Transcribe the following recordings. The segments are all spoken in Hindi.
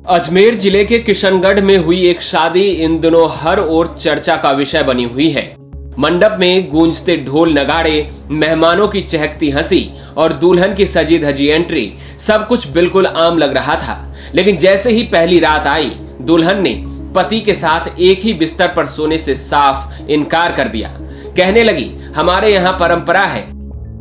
अजमेर जिले के किशनगढ़ में हुई एक शादी इन दिनों हर ओर चर्चा का विषय बनी हुई है। मंडप में गूंजते ढोल नगाड़े, मेहमानों की चहकती हंसी और दुल्हन की सजी धजी एंट्री, सब कुछ बिल्कुल आम लग रहा था। लेकिन जैसे ही पहली रात आई, दुल्हन ने पति के साथ एक ही बिस्तर पर सोने से साफ इनकार कर दिया। कहने लगी, हमारे यहाँ परंपरा है।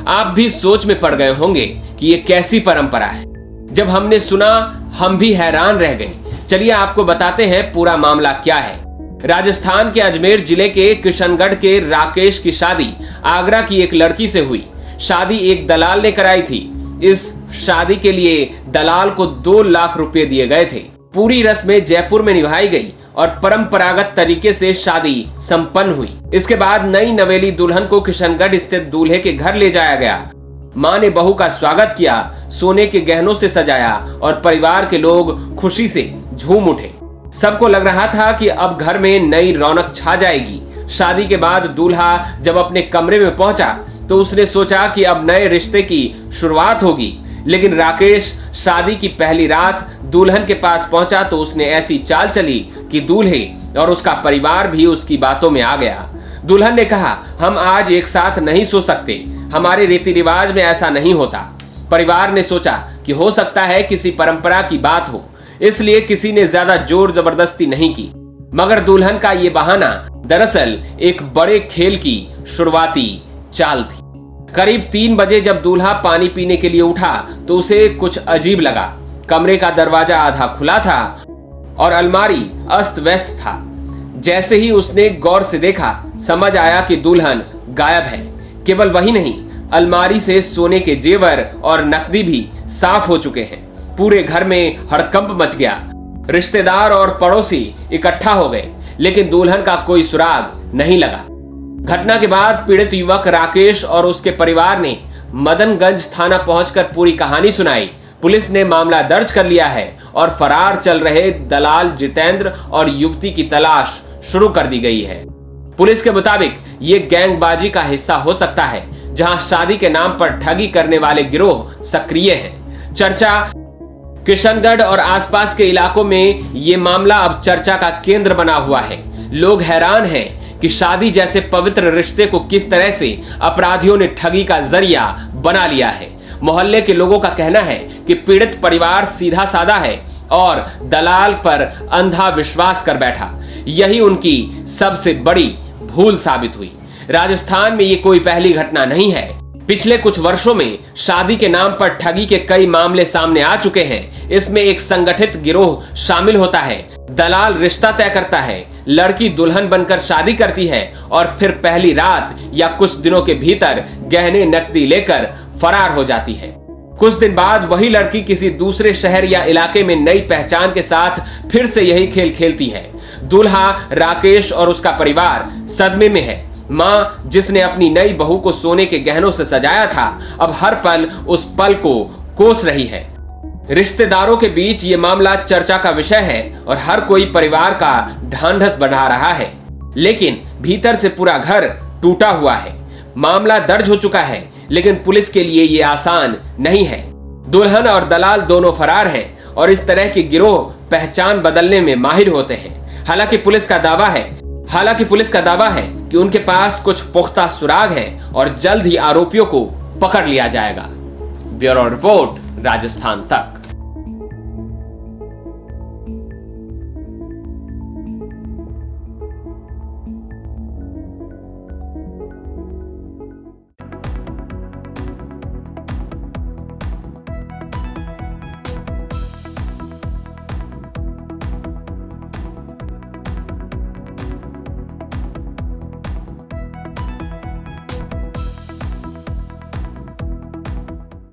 आप भी सोच में पड़ गए होंगे कि ये कैसी परंपरा है। जब हमने सुना, हम भी हैरान रह गए। चलिए आपको बताते हैं पूरा मामला क्या है। राजस्थान के अजमेर जिले के किशनगढ़ के राकेश की शादी आगरा की एक लड़की से हुई। शादी एक दलाल ने कराई थी। इस शादी के लिए दलाल को 2 लाख रुपए दिए गए थे। पूरी रस्में जयपुर में निभाई गई और परंपरागत तरीके से शादी संपन्न हुई। इसके बाद नई नवेली दुल्हन को किशनगढ़ स्थित दूल्हे के घर ले जाया गया। मां ने बहू का स्वागत किया, सोने के गहनों से सजाया और परिवार के लोग खुशी से झूम उठे। सबको लग रहा था कि अब घर में नई रौनक छा जाएगी। शादी के बाद दूल्हा जब अपने कमरे में पहुंचा तो उसने सोचा कि अब नए रिश्ते की शुरुआत होगी। लेकिन राकेश शादी की पहली रात दुल्हन के पास पहुंचा तो उसने ऐसी चाल चली कि दूल्हे और उसका परिवार भी उसकी बातों में आ गया। दुल्हन ने कहा, हम आज एक साथ नहीं सो सकते, हमारे रीति रिवाज में ऐसा नहीं होता। परिवार ने सोचा कि हो सकता है किसी परंपरा की बात हो, इसलिए किसी ने ज्यादा जोर जबरदस्ती नहीं की। मगर दुल्हन का ये बहाना दरअसल एक बड़े खेल की शुरुआती चाल थी। करीब 3 बजे जब दूल्हा पानी पीने के लिए उठा तो उसे कुछ अजीब लगा। कमरे का दरवाजा आधा खुला था और अलमारी अस्त व्यस्त था। जैसे ही उसने गौर से देखा, समझ आया कि दुल्हन गायब है। केवल वही नहीं, अलमारी से सोने के जेवर और नकदी भी साफ हो चुके हैं। पूरे घर में हड़कंप मच गया। रिश्तेदार और पड़ोसी इकट्ठा हो गए, लेकिन दुल्हन का कोई सुराग नहीं लगा। घटना के बाद पीड़ित युवक राकेश और उसके परिवार ने मदनगंज थाना पहुंचकर पूरी कहानी सुनाई। पुलिस ने मामला दर्ज कर लिया है और फरार चल रहे दलाल जितेंद्र और युवती की तलाश शुरू कर दी गई है। पुलिस के मुताबिक ये गैंगबाजी का हिस्सा हो सकता है, जहां शादी के नाम पर ठगी करने वाले गिरोह सक्रिय हैं। चर्चा किशनगढ़ और आसपास के इलाकों में ये मामला अब चर्चा का केंद्र बना हुआ है। लोग हैरान हैं कि शादी जैसे पवित्र रिश्ते को किस तरह से अपराधियों ने ठगी का जरिया बना लिया है। मोहल्ले के लोगों का कहना है कि पीड़ित परिवार सीधा साधा है और दलाल पर अंधा विश्वास कर बैठा। यही उनकी सबसे बड़ी भूल साबित हुई। राजस्थान में ये कोई पहली घटना नहीं है। पिछले कुछ वर्षों में शादी के नाम पर ठगी के कई मामले सामने आ चुके हैं। इसमें एक संगठित गिरोह शामिल होता है। दलाल रिश्ता तय करता है, लड़की दुल्हन बनकर शादी करती है और फिर पहली रात या कुछ दिनों के भीतर गहने नकदी लेकर फरार हो जाती है। कुछ दिन बाद वही लड़की किसी दूसरे शहर या इलाके में नई पहचान के साथ फिर से यही खेल खेलती है। दूल्हा राकेश और उसका परिवार सदमे में है। मां, जिसने अपनी नई बहू को सोने के गहनों से सजाया था, अब हर पल उस पल को कोस रही है। रिश्तेदारों के बीच ये मामला चर्चा का विषय है और हर कोई परिवार का ढांढस बढ़ा रहा है। लेकिन भीतर से पूरा घर टूटा हुआ है। मामला दर्ज हो चुका है, लेकिन पुलिस के लिए ये आसान नहीं है। दुल्हन और दलाल दोनों फरार हैं और इस तरह के गिरोह पहचान बदलने में माहिर होते हैं। हालांकि पुलिस का दावा है कि उनके पास कुछ पुख्ता सुराग है और जल्द ही आरोपियों को पकड़ लिया जाएगा। ब्यूरो रिपोर्ट, राजस्थान तक।